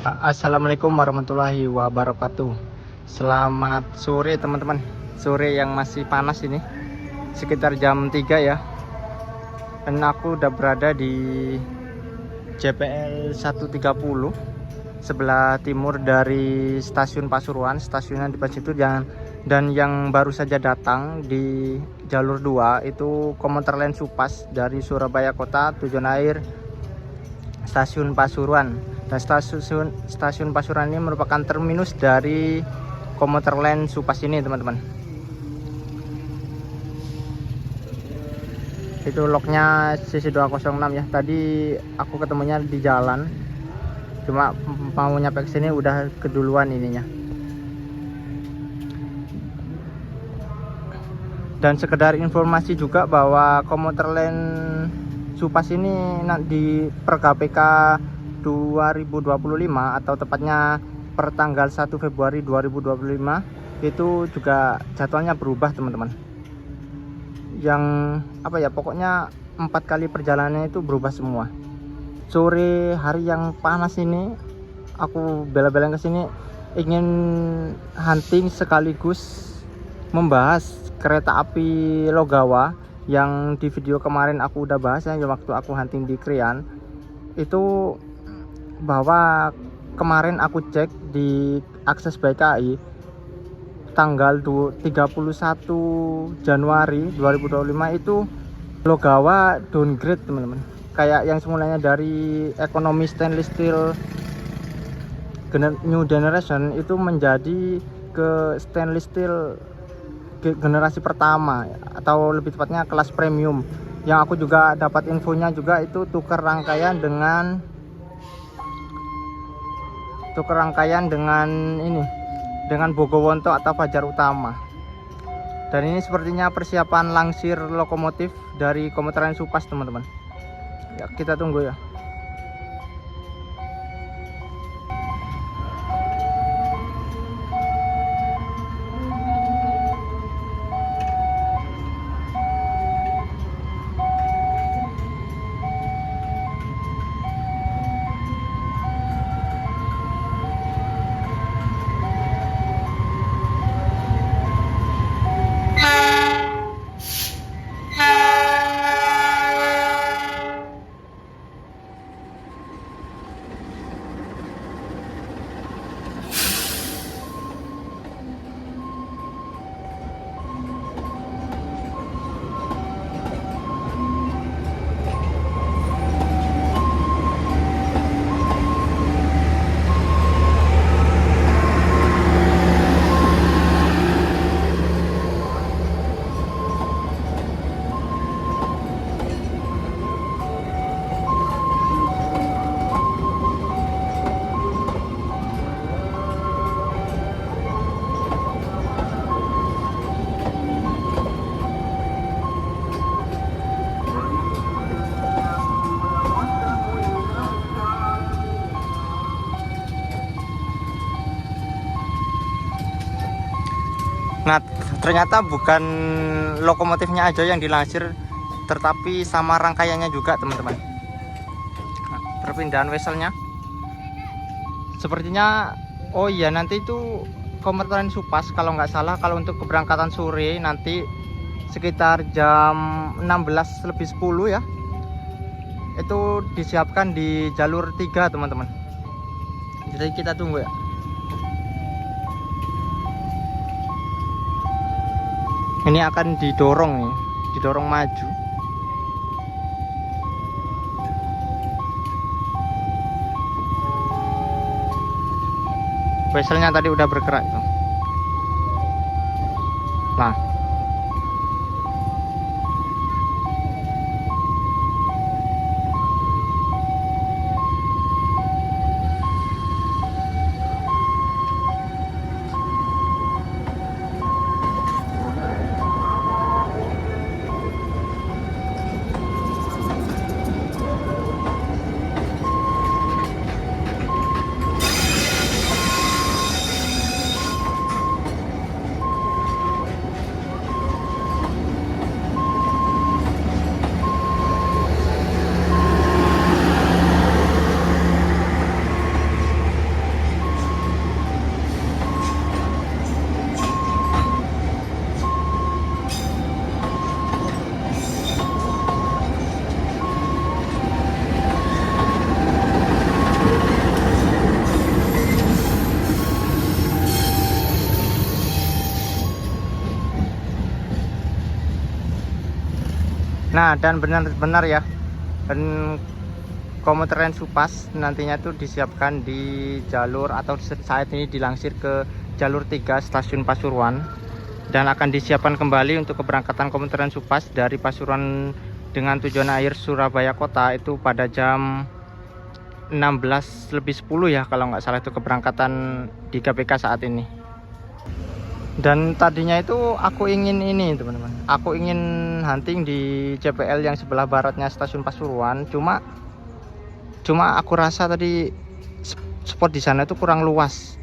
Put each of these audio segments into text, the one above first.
Assalamualaikum warahmatullahi wabarakatuh. Selamat sore teman-teman. Sore yang masih panas ini. Sekitar jam 3 ya. Dan aku udah berada di JPL 130 sebelah timur dari stasiun Pasuruan, stasiunnya di situ. Dan yang baru saja datang di jalur 2 itu komuter lain Supas dari Surabaya Kota tujuan akhir stasiun Pasuruan. Dan stasiun Pasuruan ini merupakan terminus dari komuter lain Supas ini teman-teman. Itu lognya CC206 ya. Tadi aku ketemunya di jalan, cuma mau nyampe ke sini udah keduluan ininya. Dan sekedar informasi juga bahwa komuter lain Supas ini di per KPK 2025 atau tepatnya per tanggal 1 Februari 2025 itu juga jadwalnya berubah teman-teman. Yang pokoknya 4 kali perjalanannya itu berubah semua. Sore hari yang panas ini aku bela-belain ke sini ingin hunting sekaligus membahas kereta api Logawa yang di video kemarin aku udah bahas ya, waktu aku hunting di Krian itu, bahwa kemarin aku cek di akses by KAI tanggal 31 Januari 2025 itu Logawa downgrade teman-teman. Kayak yang semulanya dari ekonomi stainless steel new generation itu menjadi ke stainless steel generasi pertama, atau lebih tepatnya kelas premium. Yang aku juga dapat infonya juga itu tukar rangkaian dengan Bogowonto atau Fajar Utama. Dan ini sepertinya persiapan langsir lokomotif dari komuter lain Supas teman-teman. Ya, kita tunggu ya. Nah, ternyata bukan lokomotifnya aja yang dilansir, tetapi sama rangkaiannya juga teman-teman. Nah, perpindahan weselnya sepertinya, oh iya, nanti itu komuter lain Supas kalau nggak salah, kalau untuk keberangkatan sore nanti sekitar jam 16:10 ya, itu disiapkan di jalur 3 teman-teman. Jadi kita tunggu ya. Ini akan didorong maju. Weselnya tadi udah bergerak tuh. Nah, Nah, dan benar-benar ya, dan komuter lain Supas nantinya tuh disiapkan di jalur atau saat ini dilansir ke jalur 3 stasiun Pasuruan, dan akan disiapkan kembali untuk keberangkatan komuter lain Supas dari Pasuruan dengan tujuan akhir Surabaya Kota itu pada jam 16:10 ya kalau nggak salah, itu keberangkatan di KPK saat ini. Dan tadinya itu aku ingin ini teman-teman, aku ingin hunting di CPL yang sebelah baratnya stasiun Pasuruan, cuma aku rasa tadi spot di sana itu kurang luas,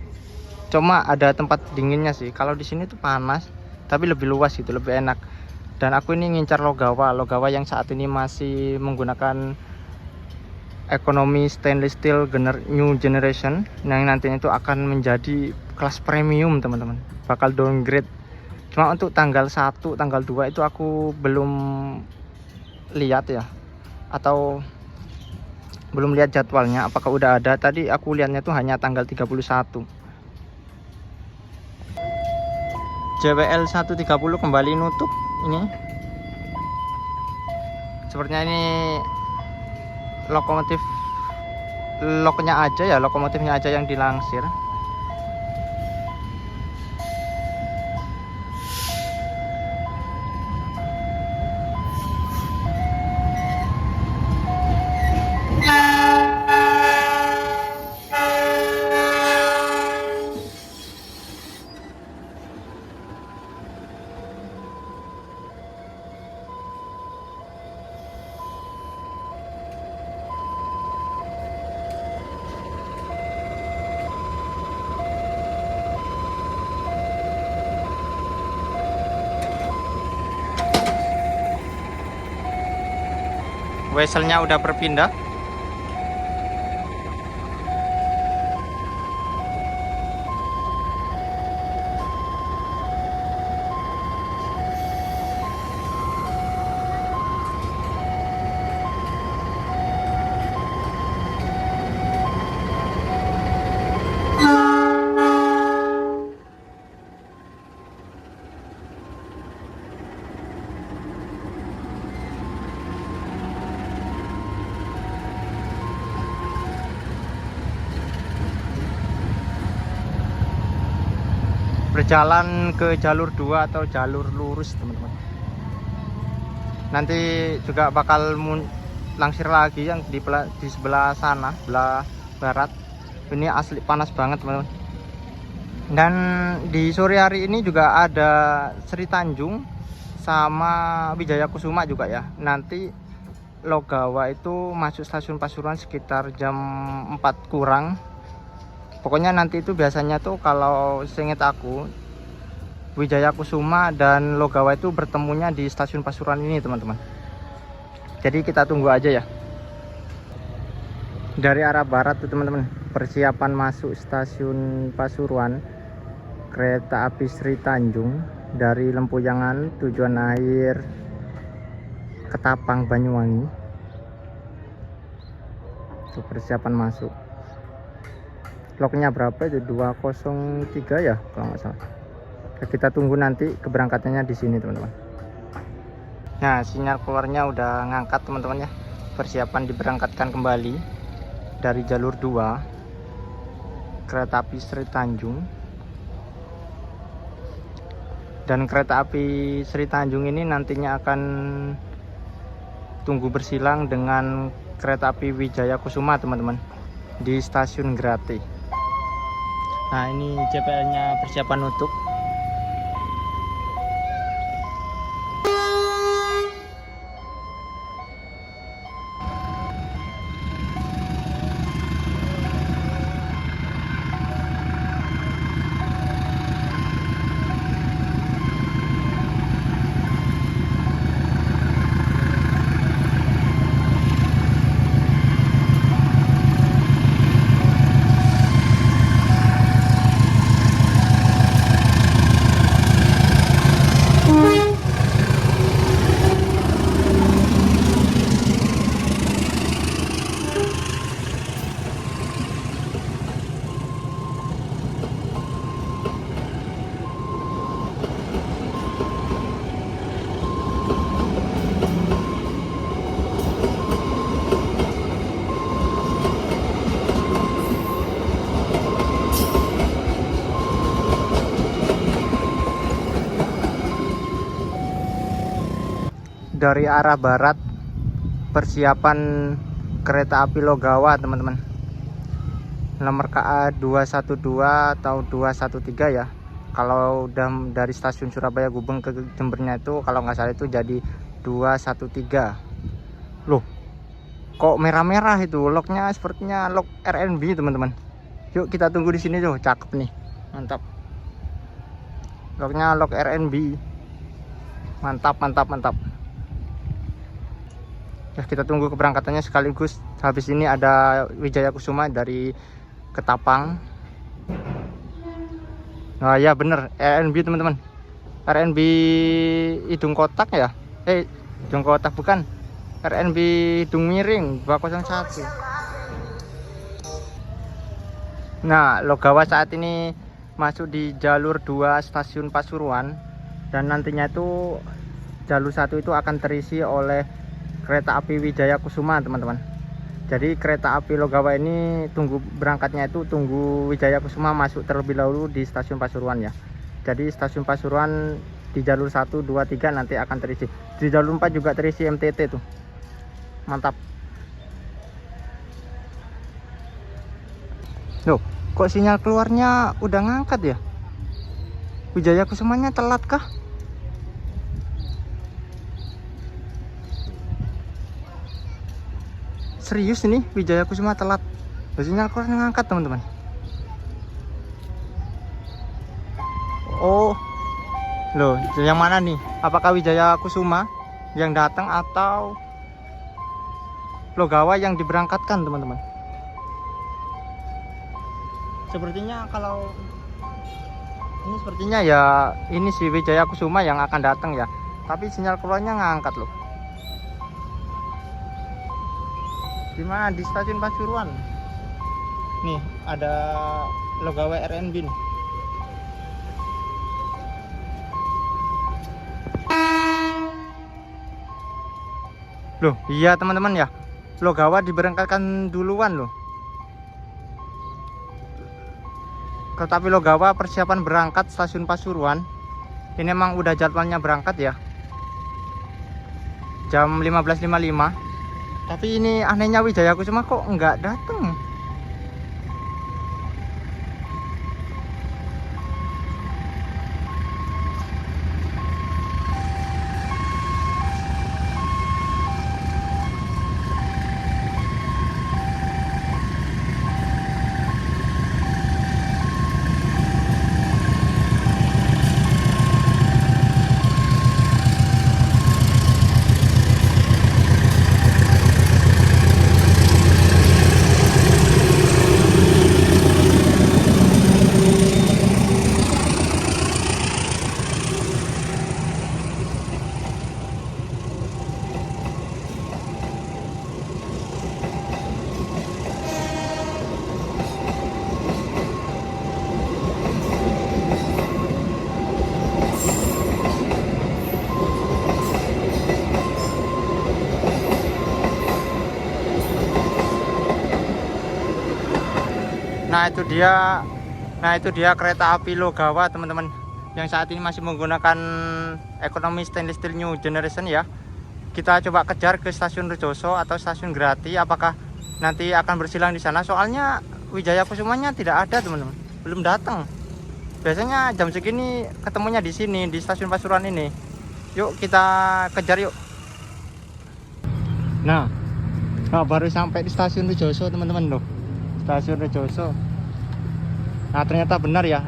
cuma ada tempat dinginnya sih. Kalau di sini tuh panas tapi lebih luas gitu, lebih enak. Dan aku ini ngincar Logawa yang saat ini masih menggunakan ekonomi stainless steel new generation, yang nantinya itu akan menjadi kelas premium teman-teman, bakal downgrade. Cuma untuk tanggal 1, tanggal 2 itu aku belum lihat ya, atau belum lihat jadwalnya apakah udah ada. Tadi aku lihatnya tuh hanya tanggal 31. JWL 130 kembali nutup ini. Sepertinya ini lokomotif lokomotifnya aja yang dilansir. Weselnya udah berpindah. Berjalan ke jalur 2 atau jalur lurus teman-teman. Nanti juga bakal langsir lagi yang di sebelah sana, sebelah barat. Ini asli panas banget teman-teman. Dan di sore hari ini juga ada Sri Tanjung sama Wijaya Kusuma juga ya. Nanti Logawa itu masuk stasiun Pasuruan sekitar jam 4 kurang. Pokoknya nanti itu biasanya tuh kalau seinget aku, Wijaya Kusuma dan Logawa itu bertemunya di stasiun Pasuruan ini teman-teman. Jadi kita tunggu aja ya. Dari arah barat tuh teman-teman, persiapan masuk stasiun Pasuruan, kereta api Sri Tanjung dari Lempuyangan tujuan akhir Ketapang Banyuwangi. Itu persiapan masuk. Loknya berapa itu? 203 ya kalau nggak salah. Kita tunggu nanti keberangkatannya di sini teman-teman. Nah, sinyal keluarnya udah ngangkat teman-teman ya. Persiapan diberangkatkan kembali dari jalur 2 kereta api Sri Tanjung. Dan kereta api Sri Tanjung ini nantinya akan tunggu bersilang dengan kereta api Wijaya Kusuma teman-teman di stasiun Grate. Nah, ini CPL-nya persiapan nutup. dari arah barat, persiapan kereta api Logawa teman-teman. Nomor KA 212 atau 213 ya. Kalau dari stasiun Surabaya Gubeng ke Jembernya itu kalau nggak salah itu jadi 213. Loh, kok merah-merah itu? Loknya sepertinya lok RNB teman-teman. Yuk kita tunggu di sini tuh, cakep nih, mantap. Loknya lok RNB, mantap mantap mantap. Ya, kita tunggu keberangkatannya sekaligus. Habis ini ada Wijaya Kusuma dari Ketapang. Nah ya bener, RNB teman-teman. RNB hidung kotak ya? Hidung kotak bukan. RNB hidung miring 201. Nah, Logawa saat ini masuk di jalur 2 stasiun Pasuruan, dan nantinya itu jalur 1 itu akan terisi oleh kereta api Wijaya Kusuma teman-teman. Jadi kereta api Logawa ini berangkatnya itu tunggu Wijaya Kusuma masuk terlebih dahulu di stasiun Pasuruan ya. Jadi stasiun Pasuruan di jalur 1, 2, 3 nanti akan terisi. Di jalur 4 juga terisi MTT tuh. Mantap. Loh, kok sinyal keluarnya udah ngangkat ya? Wijaya Kusumanya telat kah? Serius ini Wijaya Kusuma telat. Sinyal keluarnya ngangkat teman-teman. Oh, loh, yang mana nih? Apakah Wijaya Kusuma yang datang atau Logawa yang diberangkatkan teman-teman? Sepertinya kalau ini sepertinya ya ini si Wijaya Kusuma yang akan datang ya. Tapi sinyal keluarnya ngangkat loh. Dimana? Di stasiun Pasuruan. Nih ada Logawa RNB nih. Loh iya teman-teman ya, Logawa diberangkatkan duluan loh. Kereta api Logawa persiapan berangkat stasiun Pasuruan. Ini emang udah jadwalnya berangkat ya, jam 15.55. Tapi ini anehnya Wijaya Kusuma kok nggak datang. Nah itu dia kereta api Logawa teman-teman, yang saat ini masih menggunakan ekonomi stainless steel new generation ya. Kita coba kejar ke stasiun Rejoso atau stasiun Grati, apakah nanti akan bersilang di sana. Soalnya Wijaya Kusumanya tidak ada teman-teman, belum datang. Biasanya jam segini ketemunya di sini, di stasiun Pasuruan ini. Yuk kita kejar yuk. Nah baru sampai di stasiun Rejoso teman-teman loh. Stasiun Rejoso. Nah ternyata benar ya,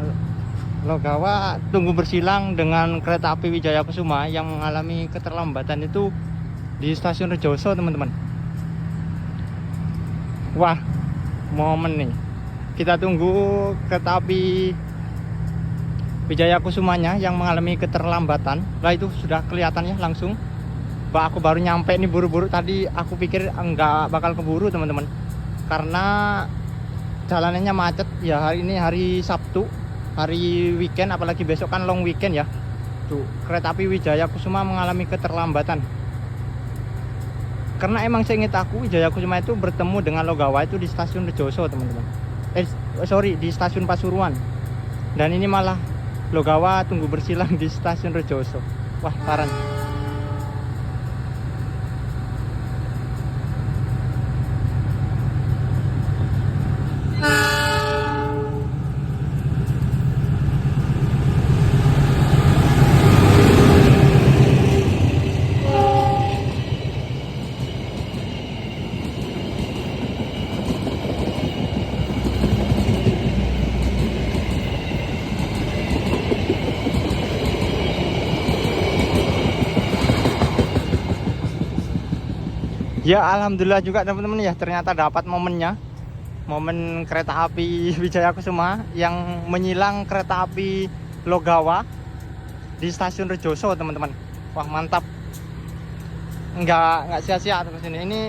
Logawa tunggu bersilang dengan kereta api Wijaya Kusuma yang mengalami keterlambatan itu di stasiun Rejoso teman-teman. Wah, momen nih. Kita tunggu kereta api Wijaya Kusumanya yang mengalami keterlambatan. Lah itu sudah kelihatan ya langsung. Aku baru nyampe nih buru-buru, tadi aku pikir enggak bakal keburu teman-teman, karena jalanannya macet ya. Hari ini hari Sabtu, hari weekend, apalagi besok kan long weekend ya. Tuh kereta api Wijaya Kusuma mengalami keterlambatan, karena emang seingat aku Wijaya Kusuma itu bertemu dengan Logawa itu di stasiun Rejoso teman-teman. Di stasiun Pasuruan. Dan ini malah Logawa tunggu bersilang di stasiun Rejoso. Wah parah. Ya alhamdulillah juga teman-teman ya, ternyata dapat momennya, momen kereta api Wijaya Kusuma yang menyilang kereta api Logawa di stasiun Rejoso teman-teman. Wah mantap, nggak sia-sia ke sini. Ini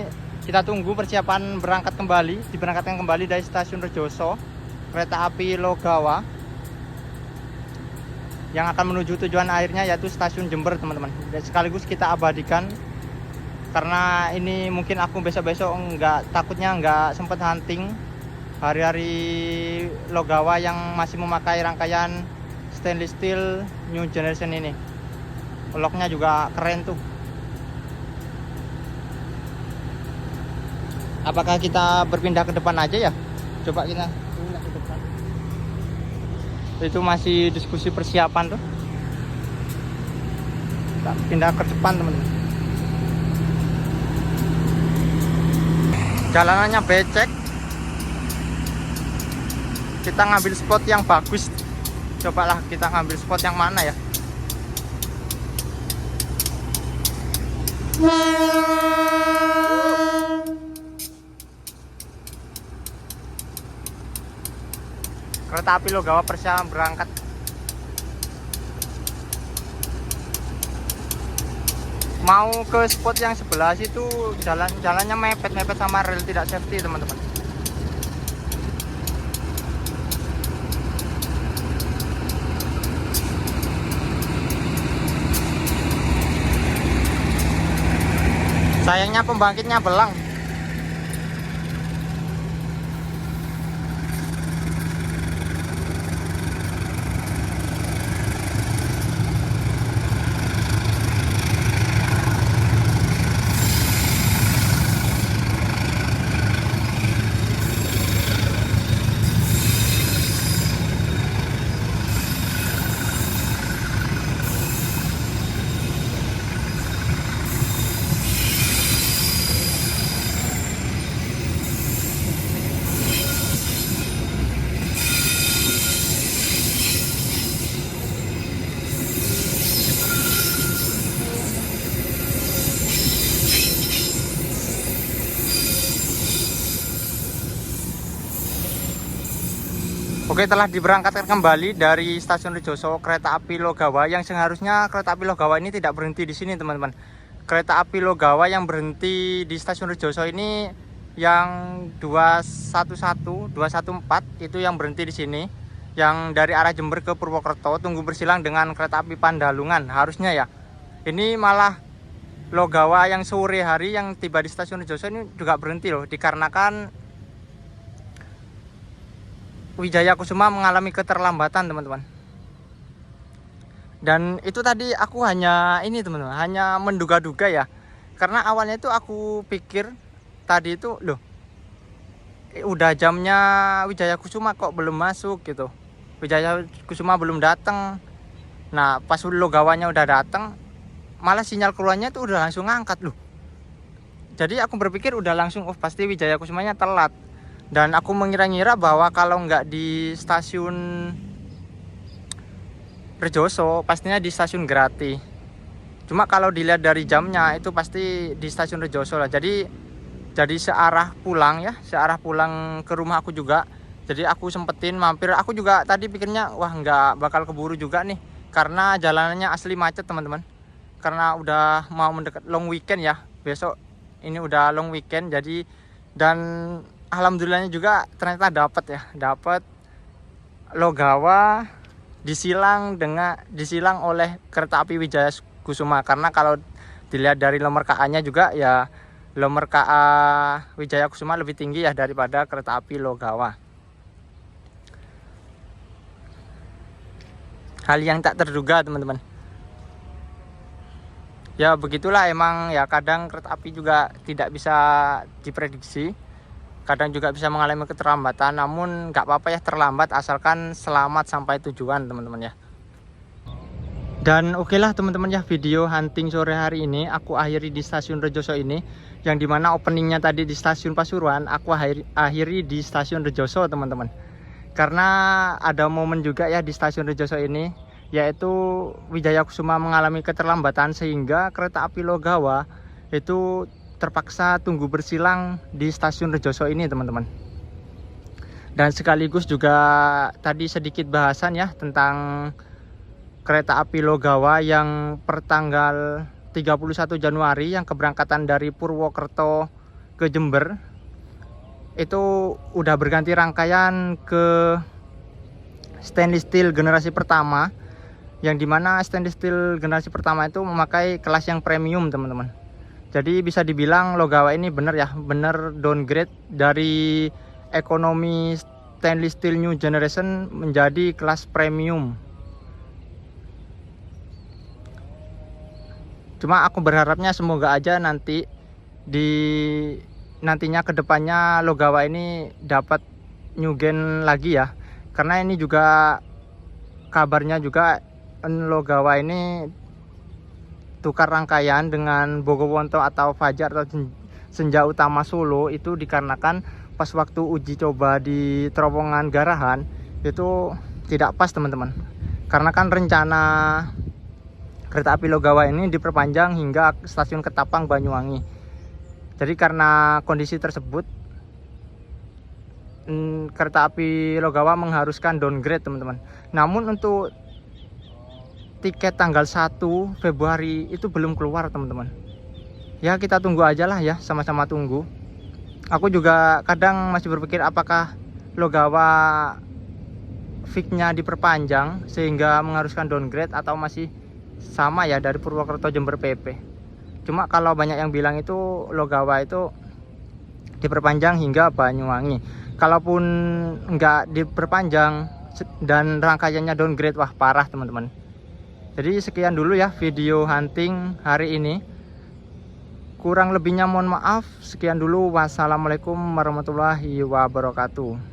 kita tunggu persiapan diberangkatkan kembali dari stasiun Rejoso kereta api Logawa yang akan menuju tujuan akhirnya yaitu stasiun Jember teman-teman. Dan sekaligus kita abadikan karena ini mungkin aku besok-besok takutnya nggak sempet hunting hari-hari Logawa yang masih memakai rangkaian stainless steel new generation ini. Locknya juga keren tuh. Apakah kita berpindah ke depan aja ya? Coba kita pindah ke depan. Itu masih diskusi persiapan tuh. Kita pindah ke depan teman-teman. Jalanannya becek. Kita ngambil spot yang bagus. Cobalah kita ngambil spot yang mana ya? Kereta api Logawa persiapan berangkat. Mau ke spot yang sebelah situ jalannya mepet-mepet sama rel tidak safety teman-teman. Sayangnya pembangkitnya belang. Oke, telah diberangkatkan kembali dari stasiun Rejoso kereta api Logawa yang seharusnya kereta api Logawa ini tidak berhenti di sini teman-teman. Kereta api Logawa yang berhenti di stasiun Rejoso ini yang 214 itu yang berhenti di sini. Yang dari arah Jember ke Purwokerto tunggu bersilang dengan kereta api Pandalungan harusnya ya. Ini malah Logawa yang sore hari yang tiba di stasiun Rejoso ini juga berhenti loh, dikarenakan Wijaya Kusuma mengalami keterlambatan teman-teman. Dan itu tadi aku hanya teman-teman, hanya menduga-duga ya. Karena awalnya itu aku pikir tadi itu loh, udah jamnya Wijaya Kusuma kok belum masuk gitu. Wijaya Kusuma belum datang. Nah pas Logawanya udah datang, malah sinyal keluarnya tuh udah langsung ngangkat loh. Jadi aku berpikir udah langsung pasti Wijaya Kusumanya telat. Dan aku mengira-ngira bahwa kalau nggak di stasiun Rejoso pastinya di stasiun Grati. Cuma kalau dilihat dari jamnya itu pasti di stasiun Rejoso lah. Jadi searah pulang ya, searah pulang ke rumah aku juga. Jadi aku sempetin mampir. Aku juga tadi pikirnya wah nggak bakal keburu juga nih, karena jalanannya asli macet teman-teman. Karena udah mau mendekat long weekend ya, besok ini udah long weekend. Jadi dan alhamdulillahnya juga ternyata dapat Logawa disilang oleh kereta api Wijaya Kusuma. Karena kalau dilihat dari nomor KA-nya juga ya, nomor KA Wijaya Kusuma lebih tinggi ya daripada kereta api Logawa. Hal yang tak terduga teman-teman. Ya begitulah emang ya, kadang kereta api juga tidak bisa diprediksi. Kadang juga bisa mengalami keterlambatan, namun nggak apa-apa ya terlambat asalkan selamat sampai tujuan teman-teman ya. Dan oke lah teman-teman ya, video hunting sore hari ini aku akhiri di stasiun Rejoso ini, yang dimana openingnya tadi di stasiun Pasuruan, aku akhiri di stasiun Rejoso teman-teman. Karena ada momen juga ya di stasiun Rejoso ini, yaitu Wijaya Kusuma mengalami keterlambatan sehingga kereta api Logawa itu terpaksa tunggu bersilang di stasiun Rejoso ini teman-teman. Dan sekaligus juga tadi sedikit bahasan ya tentang kereta api Logawa yang pertanggal 31 Januari yang keberangkatan dari Purwokerto ke Jember itu udah berganti rangkaian ke stainless steel generasi pertama, yang dimana stainless steel generasi pertama itu memakai kelas yang premium teman-teman. Jadi bisa dibilang Logawa ini bener ya, bener downgrade dari ekonomi stainless steel new generation menjadi kelas premium. Cuma aku berharapnya semoga aja nantinya kedepannya Logawa ini dapat new gen lagi ya, karena ini juga kabarnya juga Logawa ini tukar rangkaian dengan Bogowonto atau Fajar atau Senja Utama Solo itu dikarenakan pas waktu uji coba di terowongan Garahan itu tidak pas teman-teman, karena kan rencana kereta api Logawa ini diperpanjang hingga stasiun Ketapang Banyuwangi. Jadi karena kondisi tersebut kereta api Logawa mengharuskan downgrade teman-teman. Namun untuk tiket tanggal 1 Februari itu belum keluar teman-teman. Ya kita tunggu aja lah ya, sama-sama tunggu. Aku juga kadang masih berpikir apakah Logawa fix-nya diperpanjang sehingga mengharuskan downgrade atau masih sama ya dari Purwokerto Jember PP. Cuma kalau banyak yang bilang itu Logawa itu diperpanjang hingga Banyuwangi. Kalaupun nggak diperpanjang dan rangkaiannya downgrade, wah parah teman-teman. Jadi sekian dulu ya video hunting hari ini. Kurang lebihnya mohon maaf. Sekian dulu. Wassalamualaikum warahmatullahi wabarakatuh.